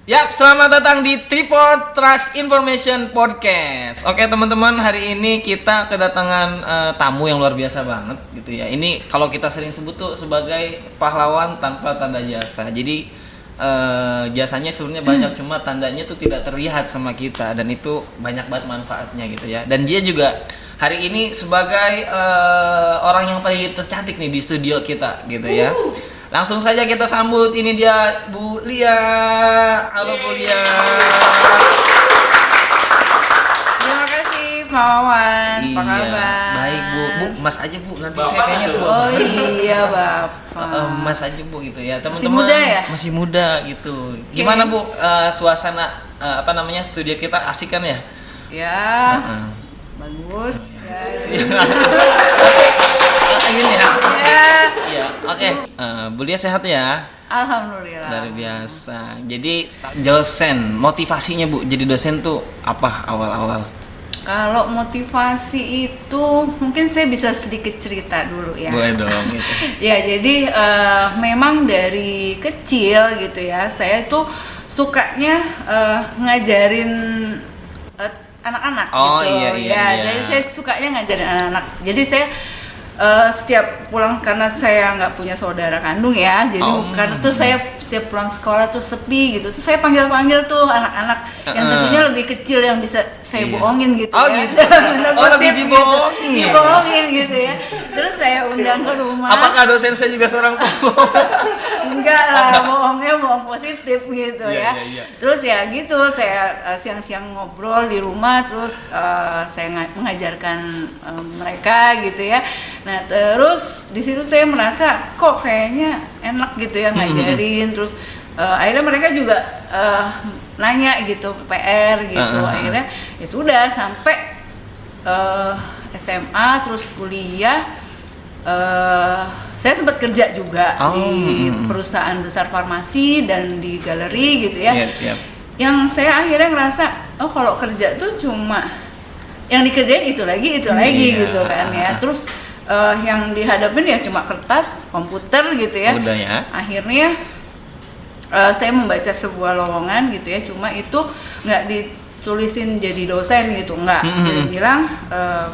Yap, selamat datang di Tripod Trust Information Podcast. Oke teman-teman, hari ini kita kedatangan tamu yang luar biasa banget gitu ya. Ini kalau kita sering sebut tuh sebagai pahlawan tanpa tanda jasa. Jadi jasanya sebenarnya banyak, cuma tandanya tuh tidak terlihat sama kita, dan itu banyak banget manfaatnya gitu ya. Dan dia juga hari ini sebagai orang yang paling tercantik nih di studio kita gitu ya. Langsung saja kita sambut, ini dia Bu Lia. Halo Bu Lia. Terima kasih Pak Wawan, Iya, apa kabar? baik Bu. Bu, Mas aja Bu, nanti Bapak saya kayaknya tua. Oh iya Bapak. Mas aja Bu gitu ya, teman-teman. Masih muda ya? Masih muda gitu. Gimana Bu, suasana studio kita asik kan ya? Ya, bagus. Gini ya. Ya, Iya, oke. Bu Lia sehat ya? Alhamdulillah. Luar biasa. Jadi dosen, motivasinya Bu jadi dosen tuh apa awal-awal? Kalau motivasi itu mungkin saya bisa sedikit cerita dulu ya. Boleh dong gitu. Ya, jadi memang dari kecil gitu ya, saya tuh sukanya ngajarin anak-anak Oh, gitu. iya. Saya sukanya ngajarin anak-anak. Jadi saya setiap pulang, karena saya nggak punya saudara kandung ya, jadi karena tuh saya setiap pulang sekolah tuh sepi gitu, tuh saya panggil tuh anak-anak yang tentunya lebih kecil yang bisa saya bohongin gitu Oh, ya. gitu. Tanda Oh, kutip lagi dibohongin. gitu. Dibohongin gitu ya. Terus saya undang ke rumah. Apakah dosen saya juga seorang pembohong? Enggak lah, bohongnya bohong positif gitu ya. Iya. Terus ya gitu, saya siang-siang ngobrol di rumah, terus saya mengajarkan mereka gitu ya. Nah terus di situ saya merasa kok kayaknya enak gitu ya ngajarin. Terus akhirnya mereka juga nanya gitu PR gitu. Akhirnya ya sudah sampai SMA terus kuliah. Saya sempat kerja juga di perusahaan besar farmasi dan di galeri gitu ya. Yep. Yang saya akhirnya ngerasa, oh kalau kerja tuh cuma yang dikerjain itu lagi gitu kan ya. Terus yang dihadapin ya cuma kertas, komputer gitu ya. Udah ya. Akhirnya saya membaca sebuah lowongan gitu ya, cuma itu nggak ditulisin jadi dosen gitu, nggak. Dia bilang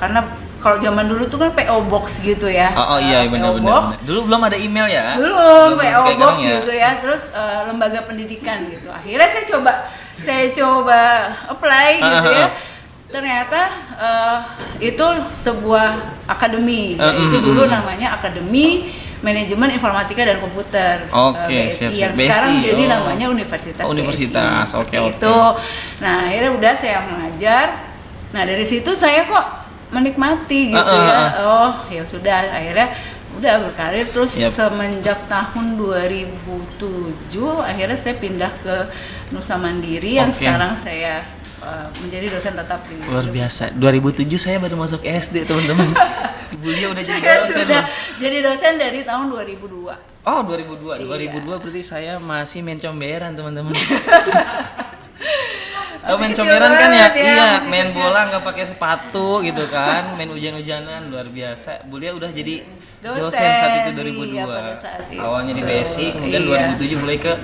karena kalau zaman dulu tuh kan PO Box gitu ya. Oh iya, benar-benar. Dulu belum ada email ya? Belum PO kayak Box sekarang gitu ya. Terus lembaga pendidikan gitu. Akhirnya saya coba apply gitu ya. Ternyata itu sebuah akademi. Itu dulu namanya Akademi Manajemen Informatika dan Komputer. Oke, BSI, siap. yang BSI, sekarang jadi namanya Universitas Universitas, BSI. oke. Itu. Nah, akhirnya udah saya mengajar. Nah, dari situ saya kok menikmati gitu ya. Oh, ya sudah, akhirnya udah berkarir terus semenjak tahun 2007 akhirnya saya pindah ke Nusa Mandiri yang sekarang saya menjadi dosen tetap di Luar biasa. 2007 saya baru masuk SD, teman-teman. Bu Lia udah jadi saya dosen. sudah jadi dosen dari tahun 2002. Oh, 2002. Iya. 2002 berarti saya masih main comberan, teman-teman. Main kecil comberan kan ya? banget ya, Iya, masih main kecil. bola nggak pakai sepatu gitu kan, main hujan-hujanan, luar biasa. Bu Lia udah jadi dosen saat itu 2002. Iya, pada saat itu. Awalnya di BSI, kemudian Iya. 2007 mulai ke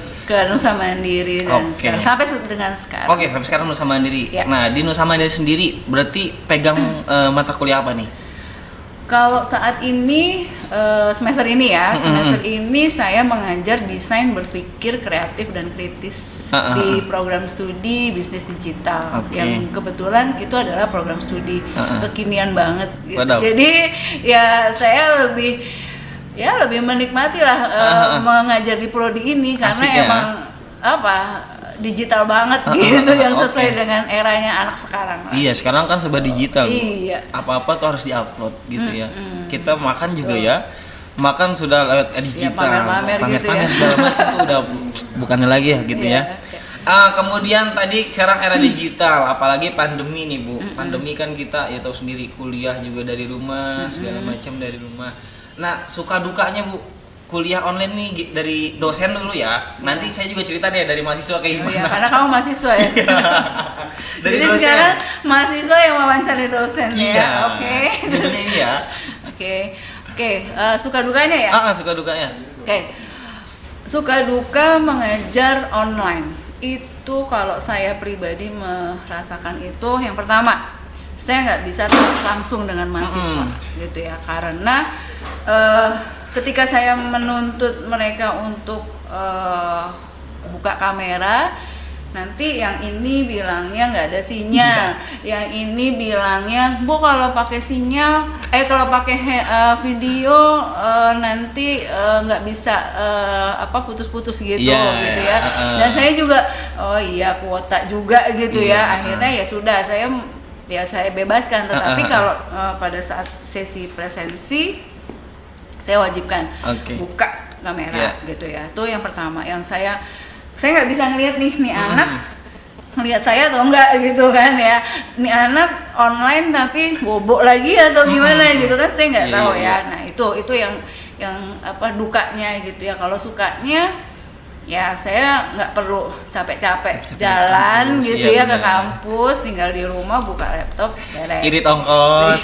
Nusa Mandiri dan Oke. sekarang, sampai dengan sekarang. Oke, sampai sekarang Nusa Mandiri. Ya. Nah, di Nusa Mandiri sendiri berarti pegang mata kuliah apa nih? Kalau saat ini semester ini ya, semester ini saya mengajar desain berpikir kreatif dan kritis di program studi bisnis digital. Yang kebetulan itu adalah program studi kekinian banget gitu. Jadi ya saya lebih menikmati lah mengajar di prodi ini karena Asik ya? emang digital banget gitu yang sesuai dengan eranya anak sekarang. Iya, sekarang kan serba digital. Iya. Apa-apa tuh harus diupload gitu ya. Kita makan juga ya. Makan sudah lewat digital. pamer-pamer gitu ya. Segala macam tuh udah bukannya lagi ya gitu ya. Kemudian tadi sekarang era digital, apalagi pandemi nih Bu. Pandemi kan kita ya tahu sendiri, kuliah juga dari rumah, segala macam dari rumah. Nah, suka dukanya Bu, kuliah online nih dari dosen dulu ya. Nanti saya juga cerita deh dari mahasiswa kayak gimana. Iya, karena kamu mahasiswa ya. Dari Jadi dosen. sekarang mahasiswa yang wawancara dosen Iya. ya. Oke. Judulnya ini ya. Oke, suka dukanya ya? Suka dukanya. Oke. Suka duka mengajar online. Itu itu kalau saya pribadi merasakan itu, yang pertama saya nggak bisa terus langsung dengan mahasiswa gitu ya, karena ketika saya menuntut mereka untuk buka kamera, nanti yang ini bilangnya nggak ada sinyal, yang ini bilangnya Bu kalau pakai sinyal, kalau pakai video nanti nggak bisa putus-putus gitu gitu ya. Dan saya juga oh iya kuota juga gitu ya. Akhirnya ya sudah saya bebaskan. Tetapi kalau pada saat sesi presensi saya wajibkan buka kamera gitu ya. Itu yang pertama yang saya nggak bisa ngelihat nih anak ngelihat saya atau enggak gitu kan ya, nih anak online tapi bobok lagi atau gimana gitu kan, saya nggak tahu ya. Nah itu yang dukanya gitu ya. Kalau sukanya ya saya nggak perlu capek-capek jalan gitu ya ke kampus, tinggal di rumah buka laptop beres, irit ongkos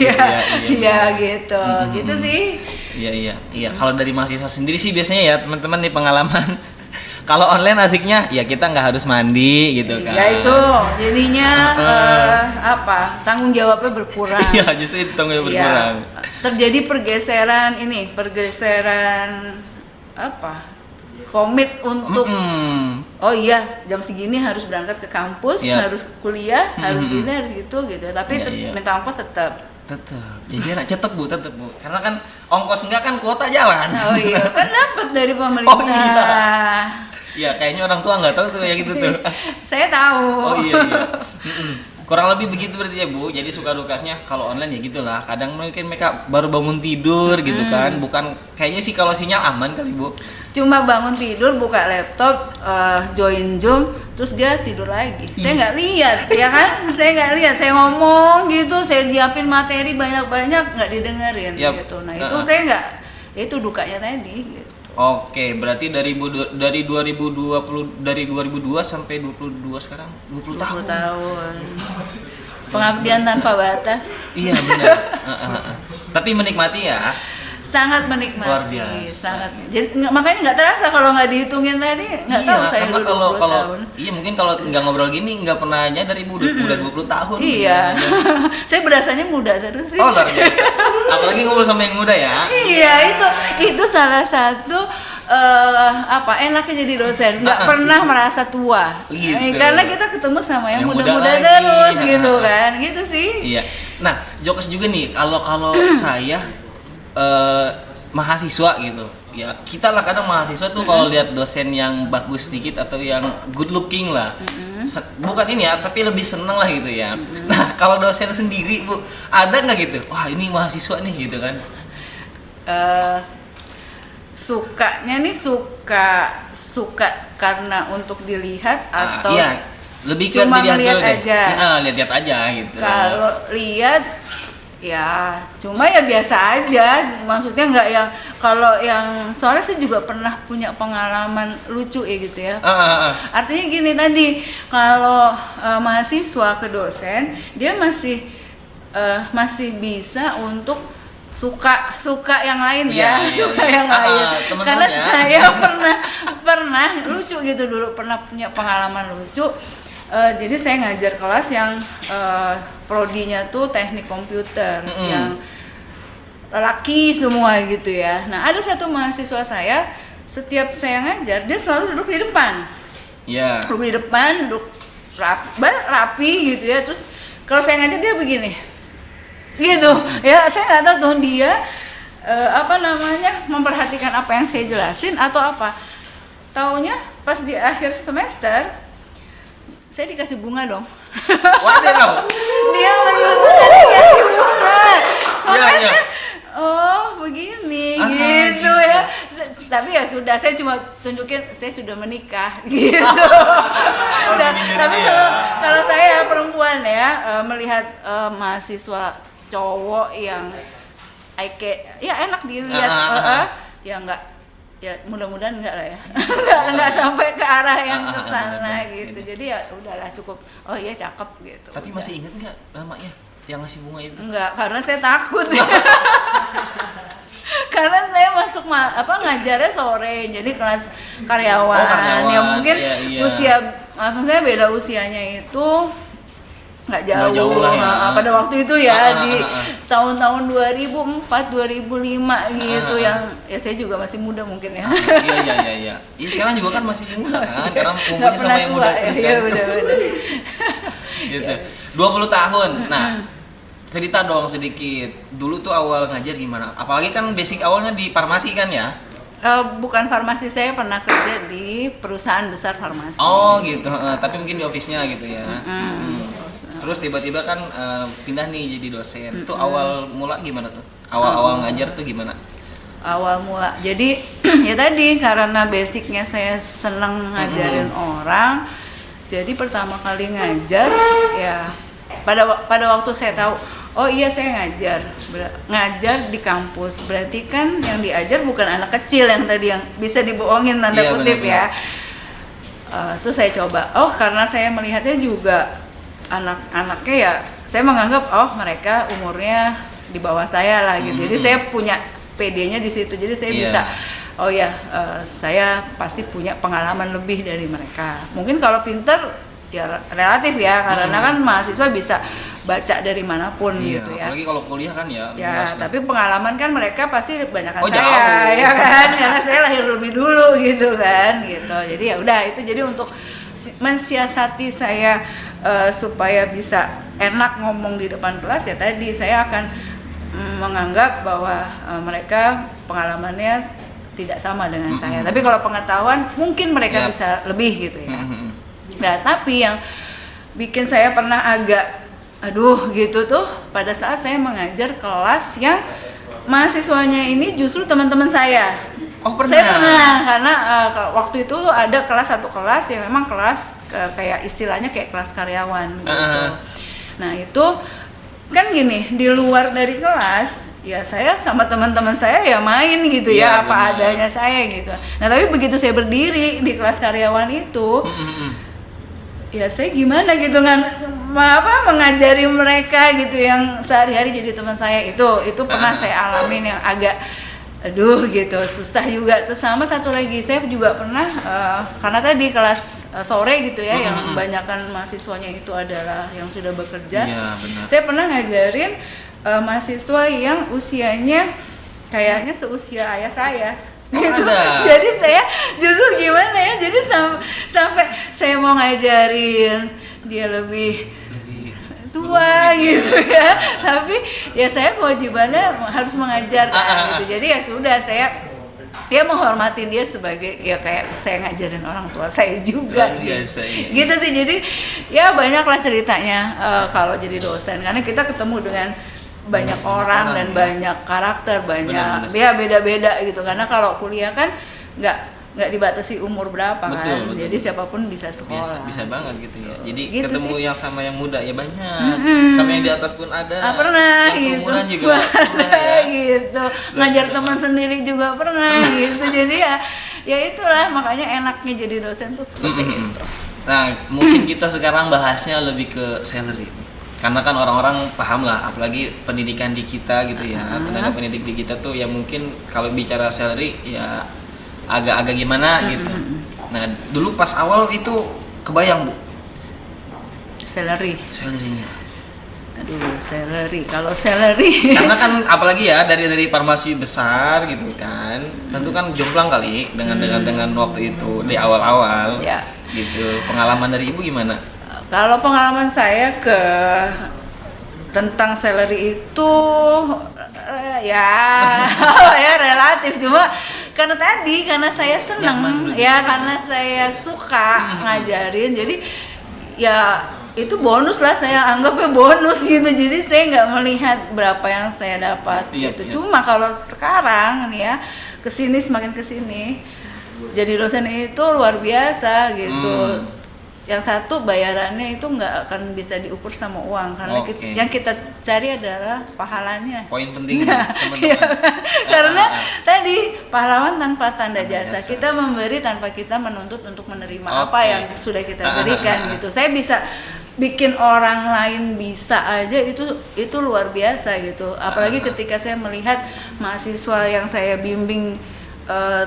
iya gitu gitu sih. Iya kalau dari mahasiswa sendiri sih biasanya ya teman-teman nih pengalaman kalau online asiknya ya kita nggak harus mandi gitu kan. Ya itu jadinya tanggung jawabnya berkurang. Iya justru itu tanggung jawab berkurang. Terjadi pergeseran komit untuk oh iya jam segini harus berangkat ke kampus, harus kuliah, harus gini, harus gitu. Tapi minta ongkos tetap. Jadi enak tetap bu, karena kan ongkos enggak kan kuota jalan. Oh iya, kan dapat dari pemerintah. Oh iya. Ya kayaknya orang tua nggak tahu tuh ya gitu tuh. Saya tahu. Oh iya. Kurang lebih begitu berarti ya Bu. Jadi suka dukanya kalau online ya gitulah. Kadang mungkin mereka baru bangun tidur gitu kan. Bukan kayaknya sih kalau sinyal aman kali Bu. Cuma bangun tidur, buka laptop, join Zoom, terus dia tidur lagi. Saya nggak lihat, ya kan? Saya nggak lihat. Saya ngomong gitu, saya nyiapin materi banyak-banyak, nggak didengerin gitu. Nah itu saya nggak, itu dukanya tadi. Gitu. Oke, berarti dari 2002 sampai 22 sekarang 20 tahun. Pengabdian tanpa batas. Iya benar. Tapi menikmati ya. Sangat menikmati, luar biasa. Sangat. Jadi makanya nggak terasa kalau nggak dihitungin tadi, nggak tahu saya udah 20 tahun. Iya mungkin kalau nggak ngobrol gini nggak pernah nyadar Ibu udah 20 tahun. Iya. Saya berasanya muda terus sih. Oh luar biasa. Apalagi ngobrol sama yang muda ya. Iya itu salah satu enaknya jadi dosen, nggak pernah merasa tua. Gitu. Karena kita ketemu sama yang muda-muda terus gitu kan, gitu sih. Iya. Nah jokes juga nih kalau saya mahasiswa gitu ya, kita lah kadang mahasiswa tuh kalau lihat dosen yang bagus sedikit atau yang good looking lah, bukan ini ya tapi lebih seneng lah gitu ya. Nah kalau dosen sendiri Bu ada nggak gitu, wah ini mahasiswa nih gitu kan? Sukanya nih suka karena untuk dilihat atau iya, lebih cuma ngelihat aja. Lihat aja gitu. Kalau lihat ya cuma ya biasa aja, maksudnya nggak yang kalau yang soalnya saya juga pernah punya pengalaman lucu ya gitu ya. Artinya gini tadi, kalau mahasiswa ke dosen dia masih bisa untuk suka yang lain yang lain. Karena saya pernah lucu gitu dulu, pernah punya pengalaman lucu. Jadi saya ngajar kelas yang prodinya tuh teknik komputer, yang laki semua gitu ya. Nah ada satu mahasiswa saya, setiap saya ngajar dia selalu duduk di depan. Duduk di depan, duduk rapi gitu ya. Terus kalau saya ngajar dia begini, gitu ya. Saya nggak tahu tuh dia memperhatikan apa yang saya jelasin atau apa. Taunya pas di akhir semester saya dikasih bunga dong. Waduh. Dia menuntut saya dikasih bunga. Makanya oh begini gitu ya. Tapi ya sudah, saya cuma tunjukin saya sudah menikah gitu. Tapi kalau saya perempuan ya melihat mahasiswa cowok yang ya enak dilihat, ya enggak. Ya mudah-mudahan enggak lah ya. enggak sampai ke arah yang ke sana gitu. Jadi ya udahlah cukup. Oh iya cakep gitu. Tapi masih ingat enggak namanya yang ngasih bunga itu? Enggak, karena saya takut. Karena saya masuk ngajarnya sore. Jadi kelas karyawan. Ya mungkin usia Maksudnya beda usianya itu nggak jauh, jauh lah ya. Pada waktu itu ya di tahun-tahun 2004 2005 gitu yang ya saya juga masih muda mungkin ya. Iya. Iya sekarang juga kan masih muda kan, karena umurnya sama yang muda terus kan. Iya benar-benar. Gitu. 20 tahun. Nah, cerita dong sedikit. Dulu tuh awal ngajar gimana? Apalagi kan basic awalnya di farmasi kan ya? Bukan farmasi, saya pernah kerja di perusahaan besar farmasi. Oh gitu, tapi mungkin di office-nya gitu ya. Terus tiba-tiba kan pindah nih jadi dosen. Itu awal mula gimana tuh? Awal-awal ngajar tuh gimana? Awal mula, jadi ya tadi karena basicnya saya senang ngajarin orang. Jadi pertama kali ngajar ya pada waktu saya tahu, oh iya saya ngajar di kampus, berarti kan yang diajar bukan anak kecil yang tadi yang bisa dibohongin tanda kutip ya. Terus saya coba, karena saya melihatnya juga anak-anaknya ya, saya menganggap mereka umurnya di bawah saya lah gitu. Jadi saya punya PD-nya di situ, jadi saya bisa saya pasti punya pengalaman lebih dari mereka. Mungkin kalau pinter ya relatif ya, karena kan mahasiswa bisa baca dari manapun gitu ya. Apalagi kalau kuliah kan ya. Tapi pengalaman kan mereka pasti banyakkan saya, jauh. ya kan? Karena saya lahir lebih dulu gitu kan, gitu. Jadi ya udah itu jadi untuk mensiasati saya supaya bisa enak ngomong di depan kelas ya tadi saya akan menganggap bahwa mereka pengalamannya tidak sama dengan saya. Tapi kalau pengetahuan mungkin mereka bisa lebih gitu ya. Nah, tapi yang bikin saya pernah agak gitu tuh pada saat saya mengajar kelas yang mahasiswanya ini justru teman-teman saya. Oh pernah? Saya pernah, karena waktu itu tuh ada satu kelas yang memang kelas kayak istilahnya kayak kelas karyawan gitu. Nah itu kan gini, di luar dari kelas ya saya sama teman-teman saya ya main gitu ya apa adanya saya gitu. Nah tapi begitu saya berdiri di kelas karyawan itu ya saya gimana gitu kan mengajari mereka gitu yang sehari-hari jadi teman saya itu pernah saya alamin yang agak gitu susah juga. Terus sama satu lagi saya juga pernah karena tadi kelas sore gitu ya yang kebanyakan mahasiswanya itu adalah yang sudah bekerja. Saya pernah ngajarin mahasiswa yang usianya kayaknya seusia ayah saya. Gitu. Jadi saya justru gimana ya, jadi sampai saya mau ngajarin dia lebih tua gitu ya, tapi ya saya kewajibannya harus mengajarkan gitu. Jadi ya sudah saya menghormati dia sebagai ya kayak saya ngajarin orang tua saya juga gitu sih. Jadi ya banyaklah ceritanya kalau jadi dosen, karena kita ketemu dengan banyak orang dan banyak karakter, banyak ya beda-beda gitu. Karena kalau kuliah kan nggak dibatasi umur berapa kan, jadi siapapun bisa sekolah. Bisa banget gitu ya. Jadi gitu ketemu sih. yang sama yang muda ya banyak, sama yang di atas pun ada. Pernah yang gitu. Juga pernah ya. Gitu. Ngajar teman sendiri juga pernah gitu. Jadi ya itulah makanya enaknya jadi dosen tuh seperti itu. Nah mungkin kita sekarang bahasnya lebih ke salary. Karena kan orang-orang paham lah, apalagi pendidikan di kita gitu ya, tenaga pendidik di kita tuh ya mungkin kalau bicara salary ya agak-agak gimana gitu. Nah dulu pas awal itu kebayang Bu? Salary-nya. Aduh, salary. Kalau salary karena kan apalagi ya dari farmasi besar gitu kan, tentu kan jomplang kali dengan waktu itu di awal-awal ya. Gitu. Pengalaman dari Ibu gimana? Kalau pengalaman saya tentang salary itu ya relatif, cuma karena saya senang ya, karena saya suka ngajarin, jadi ya itu bonus lah, saya anggapnya bonus gitu. Jadi saya nggak melihat berapa yang saya dapat gitu. Cuma kalau sekarang nih ya semakin kesini jadi dosen itu luar biasa gitu. Yang satu bayarannya itu nggak akan bisa diukur sama uang, karena yang kita cari adalah pahalanya. Poin penting teman-teman. Karena tadi pahlawan tanpa tanda jasa. Kita memberi tanpa kita menuntut untuk menerima apa yang sudah kita berikan gitu. Saya bisa bikin orang lain bisa aja, itu luar biasa gitu. Apalagi ketika saya melihat mahasiswa yang saya bimbing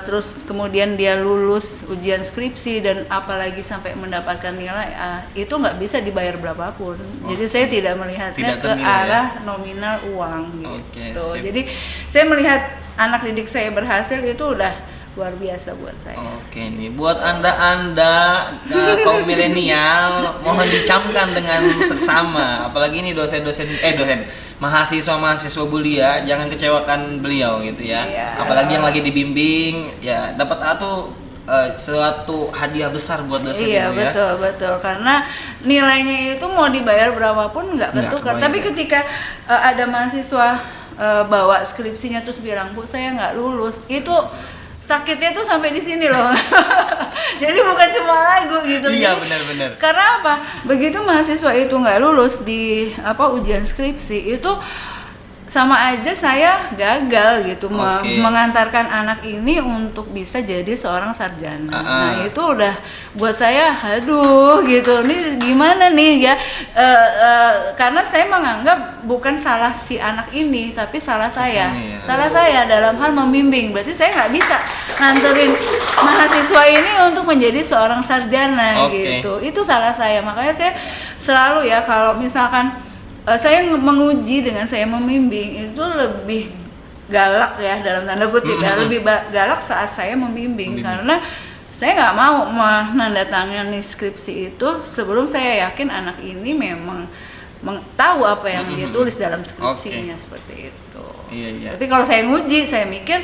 terus kemudian dia lulus ujian skripsi dan apalagi sampai mendapatkan nilai A, itu nggak bisa dibayar berapapun. Jadi saya tidak melihatnya ke arah nominal uang gitu. Jadi saya melihat anak didik saya berhasil itu udah luar biasa buat saya. Oke nih, buat anda kaum milenial mohon dicamkan dengan seksama, apalagi ini dosen mahasiswa Bulia, jangan kecewakan beliau gitu ya. Apalagi yang lagi dibimbing ya, dapat suatu hadiah besar buat dosen. Iya betul karena nilainya itu mau dibayar berapapun nggak ketukar. Tapi ketika ada mahasiswa bawa skripsinya terus bilang, Bu saya nggak lulus, itu sakitnya tuh sampai di sini loh. Jadi bukan cuma lagu gitu. Iya benar. Karena apa? Begitu mahasiswa itu nggak lulus di ujian skripsi, itu sama aja saya gagal gitu mengantarkan anak ini untuk bisa jadi seorang sarjana. Nah itu udah buat saya, aduh gitu. Ini gimana nih ya? Karena saya menganggap bukan salah si anak ini, tapi salah saya. Salah saya dalam hal membimbing. Berarti saya nggak bisa nganterin mahasiswa ini untuk menjadi seorang sarjana gitu. Itu salah saya. Makanya saya selalu ya kalau misalkan saya menguji dengan saya membimbing itu lebih galak ya dalam tanda kutip ya, lebih galak saat saya membimbing. Karena saya nggak mau menandatangani skripsi itu sebelum saya yakin anak ini memang tahu apa yang dia tulis dalam skripsinya seperti itu. Iya. Tapi kalau saya nguji, saya mikir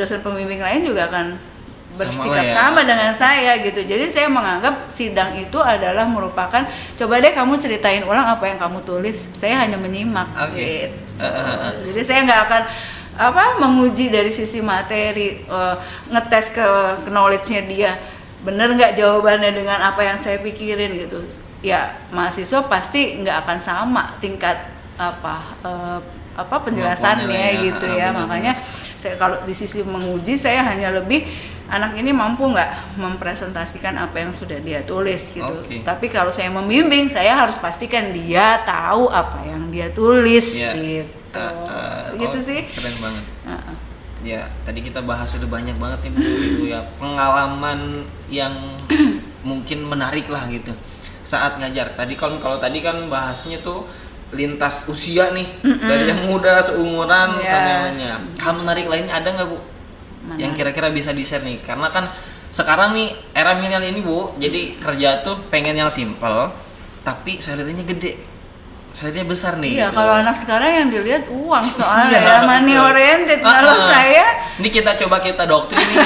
dosen pembimbing lain juga akan bersikap sama dengan saya gitu. Jadi saya menganggap sidang itu adalah merupakan, coba deh kamu ceritain ulang apa yang kamu tulis, saya hanya menyimak gitu. Jadi saya nggak akan menguji dari sisi materi, ngetes ke knowledge-nya dia bener nggak jawabannya dengan apa yang saya pikirin gitu. Ya mahasiswa pasti nggak akan sama tingkat penjelasannya gitu ya. Makanya saya kalau di sisi menguji, saya hanya lebih anak ini mampu nggak mempresentasikan apa yang sudah dia tulis gitu. Tapi kalau saya membimbing, saya harus pastikan dia tahu apa yang dia tulis gitu. Gitu sih. Keren banget. Ya tadi kita bahas udah banyak banget nih gitu ya, pengalaman yang mungkin menarik lah gitu saat ngajar. Kalau tadi kan bahasnya tuh lintas usia nih, dari yang muda seumuran sampai yang lainnya. Hal menarik lainnya ada nggak Bu? Yang kira-kira bisa di-share nih, karena kan sekarang nih era milenial ini Bu, jadi kerja tuh pengen yang simple tapi salary-nya gede, salary-nya besar nih. Iya gitu. Kalau anak sekarang yang dilihat uang soalnya money oriented. Kalau saya ini kita doktrin nih.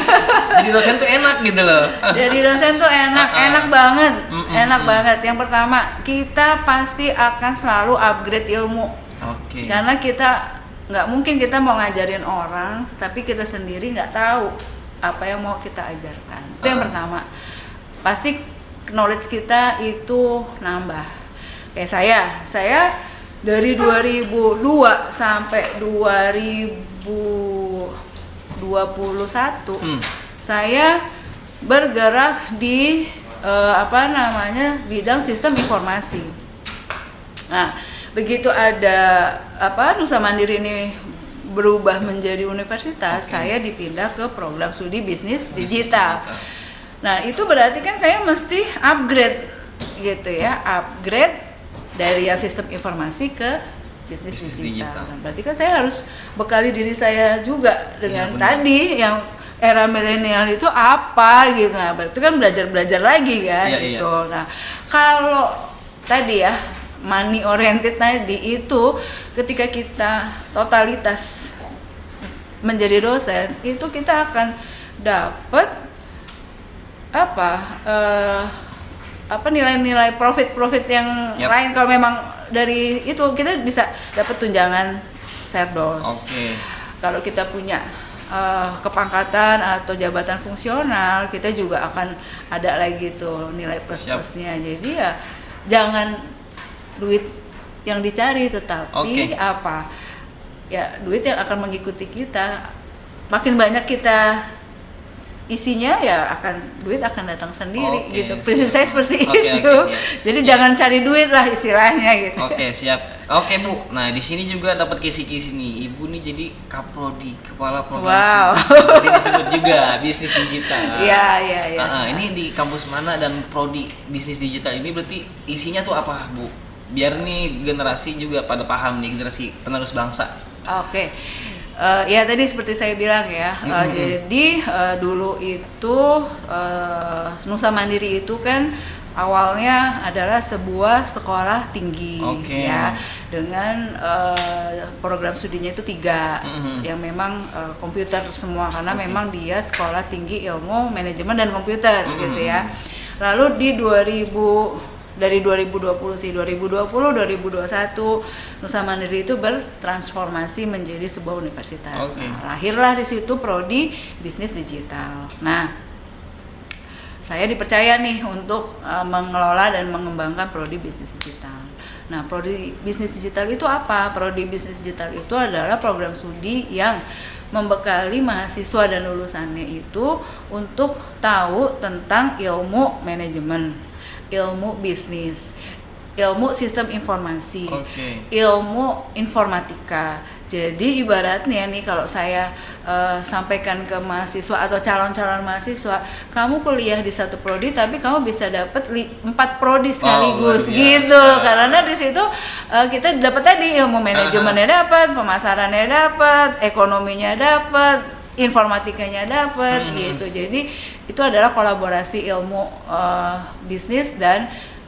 Jadi dosen tuh enak gitu loh. Jadi dosen tuh enak banget, enak banget. Yang pertama, kita pasti akan selalu upgrade ilmu. Karena nggak mungkin kita mau ngajarin orang tapi kita sendiri nggak tahu apa yang mau kita ajarkan. Itu yang pertama. Pasti knowledge kita itu nambah. Kayak saya dari 2002 sampai 2021 saya bergerak di bidang sistem informasi. Nah, begitu ada Nusa Mandiri ini berubah menjadi universitas, saya dipindah ke program studi bisnis digital. Nah, itu berarti kan saya mesti upgrade gitu ya, upgrade dari sistem informasi ke bisnis digital. Nah, berarti kan saya harus bekali diri saya juga dengan tadi yang era milenial itu apa gitu. Nah, berarti kan belajar lagi kan gitu. Nah, kalau tadi ya money oriented tadi itu ketika kita totalitas menjadi dosen itu kita akan dapat nilai-nilai profit yang lain. Kalau memang dari itu kita bisa dapat tunjangan serdos. Kalau kita punya kepangkatan atau jabatan fungsional, kita juga akan ada lagi tuh nilai plus-plusnya. Jadi ya jangan duit yang dicari, tetapi duit yang akan mengikuti kita. Makin banyak kita isinya ya duit akan datang sendiri Oke, gitu. Prinsip saya seperti Oke, itu. oke, iya. Jadi jangan cari duit lah istilahnya gitu. Oke, siap. Oke, Bu. Nah, di sini juga dapat kisi-kisi nih. Ibu nih jadi Kaprodi, kepala program Wow. studi. Jadi disebut juga bisnis digital. Iya. Ini di kampus mana dan prodi bisnis digital ini berarti isinya tuh apa, Bu? Biar nih generasi juga pada paham nih, generasi penerus bangsa. Oke. Ya tadi seperti saya bilang ya, jadi dulu itu Nusa Mandiri itu kan awalnya adalah sebuah sekolah tinggi ya, dengan program studinya itu 3 yang memang komputer semua, karena memang dia sekolah tinggi ilmu manajemen dan komputer gitu ya. Lalu di 2020 2021 Nusa Mandiri itu bertransformasi menjadi sebuah universitas. Nah, lahirlah di situ prodi bisnis digital. Nah, saya dipercaya nih untuk mengelola dan mengembangkan prodi bisnis digital. Nah, prodi bisnis digital itu apa? Prodi bisnis digital itu adalah program studi yang membekali mahasiswa dan lulusannya itu untuk tahu tentang ilmu manajemen, ilmu bisnis, ilmu sistem informasi, ilmu informatika. Jadi ibaratnya nih kalau saya sampaikan ke mahasiswa atau calon-calon mahasiswa, kamu kuliah di satu prodi tapi kamu bisa dapat 4 prodi sekaligus gitu. Karena di situ kita dapat tadi ilmu manajemennya dapat, pemasarannya dapat, ekonominya dapat, informatikanya dapat gitu. Jadi itu adalah kolaborasi ilmu bisnis dan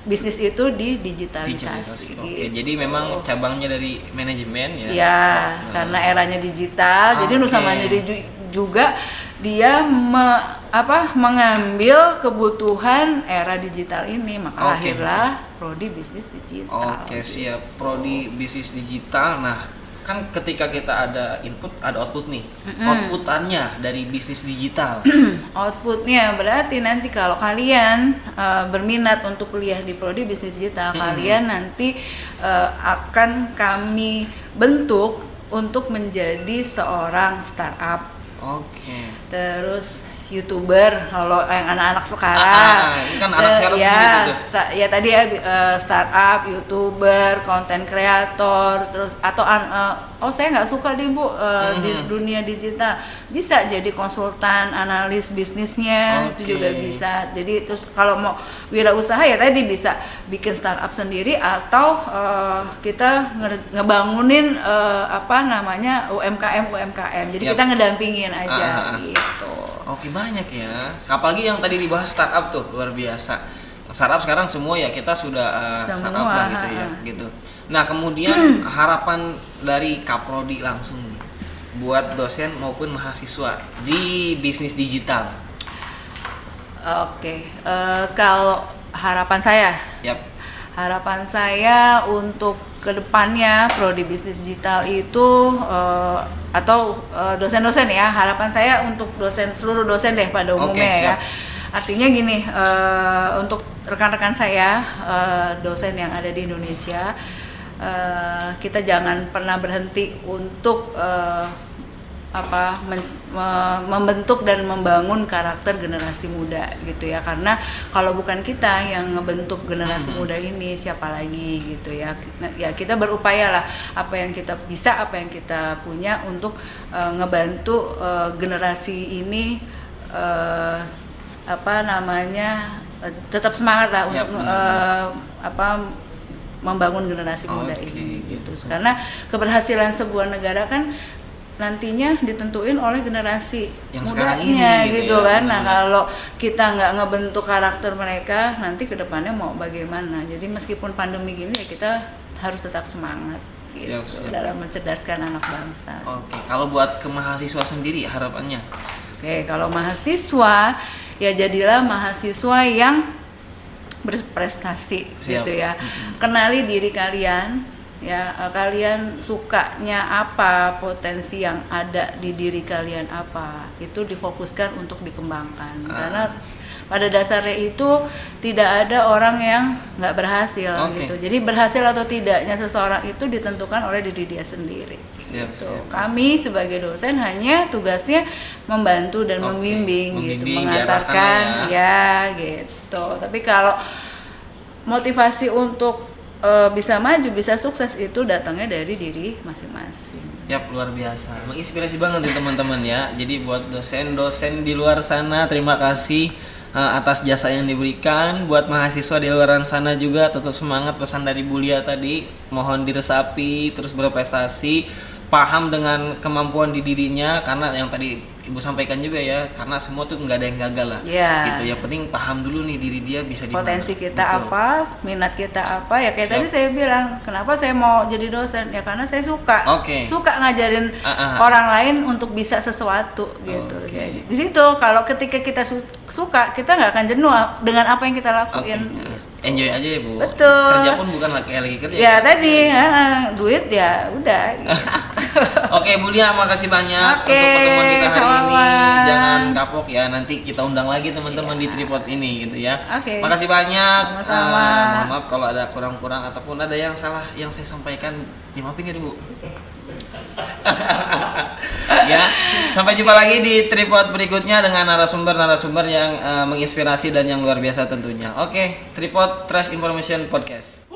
bisnis itu di digitalisasi. Oke, jadi memang cabangnya dari manajemen ya. Ya, karena eranya digital. Jadi Nusa Mandiri juga dia mengambil kebutuhan era digital ini, maka lahirlah prodi bisnis digital. Oke, siap. Prodi bisnis digital. Nah, kan ketika kita ada input, ada output nih. Outputannya dari bisnis digital. Outputnya berarti nanti kalau kalian berminat untuk kuliah di prodi bisnis digital, kalian nanti akan kami bentuk untuk menjadi seorang startup. Terus YouTuber kalau yang anak-anak sekarang. Kan anak sekarang ya, gitu. Ya tadi ya startup, YouTuber, content creator, terus atau saya nggak suka nih Bu di dunia digital, bisa jadi konsultan, analis bisnisnya itu juga bisa. Jadi terus kalau mau wirausaha ya tadi bisa bikin startup sendiri atau kita ngebangunin UMKM. Jadi kita ngedampingin aja gitu. Oke, banyak ya. Apalagi yang tadi dibahas startup tuh luar biasa. Startup sekarang semua ya kita sudah startup lah gitu ya, gitu. Nah, kemudian harapan dari Kaprodi langsung buat dosen maupun mahasiswa di bisnis digital. Oke, kalau harapan saya, harapan saya untuk kedepannya prodi bisnis digital itu atau dosen-dosen ya, harapan saya untuk seluruh dosen deh pada umumnya ya. Artinya gini, untuk rekan-rekan saya dosen yang ada di Indonesia, kita jangan pernah berhenti untuk membentuk dan membangun karakter generasi muda gitu ya, karena kalau bukan kita yang ngebentuk generasi muda ini siapa lagi gitu ya. Ya kita berupaya lah apa yang kita bisa, apa yang kita punya untuk ngebantu generasi ini tetap semangat lah untuk membangun generasi muda ini gitu. Karena keberhasilan sebuah negara kan nantinya ditentuin oleh generasi yang mudanya gitu kan. Nah, kalau kita nggak ngebentuk karakter mereka, nanti kedepannya mau bagaimana. Jadi meskipun pandemi gini ya kita harus tetap semangat gitu dalam mencerdaskan anak bangsa. Kalau buat ke mahasiswa sendiri harapannya? Kalau mahasiswa ya jadilah mahasiswa yang berprestasi gitu ya. Kenali diri kalian. Ya, kalian sukanya apa, potensi yang ada di diri kalian apa, itu difokuskan untuk dikembangkan. Karena pada dasarnya itu tidak ada orang yang nggak berhasil gitu. Jadi berhasil atau tidaknya seseorang itu ditentukan oleh diri dia sendiri. gitu. Kami sebagai dosen hanya tugasnya membantu dan membimbing gitu, mengantarkan ya gitu. Tapi kalau motivasi untuk bisa maju, bisa sukses itu datangnya dari diri masing-masing. Yap, luar biasa. Menginspirasi banget nih teman-teman ya. Jadi buat dosen-dosen di luar sana, terima kasih atas jasa yang diberikan. Buat mahasiswa di luar sana juga tetap semangat, pesan dari Bulia tadi, mohon diresapi, terus berprestasi, paham dengan kemampuan di dirinya, karena yang tadi Ibu sampaikan juga ya, karena semua tuh nggak ada yang gagal lah. Gitu. Yang penting paham dulu nih diri dia bisa di mana. Potensi kita apa, minat kita apa, ya kayak tadi saya bilang, kenapa saya mau jadi dosen? Ya karena saya suka. Suka ngajarin orang lain untuk bisa sesuatu gitu. Di situ kalau ketika kita suka, kita nggak akan jenuh dengan apa yang kita lakuin. Enjoy aja ya Bu. Betul. Kerja pun bukan lagi kerja. Ya tadi duit ya udah. Gitu. Oke Bulia, makasih banyak untuk pertemuan kita hari ini. Jangan kapok ya, nanti kita undang lagi teman-teman di Tripod ini gitu ya. Makasih banyak. Mohon maaf kalau ada kurang-kurang ataupun ada yang salah yang saya sampaikan, dimaafin ya Bu. Ya, sampai jumpa lagi di Tripod berikutnya dengan narasumber yang menginspirasi dan yang luar biasa tentunya. Oke, Tripod Trash Information Podcast.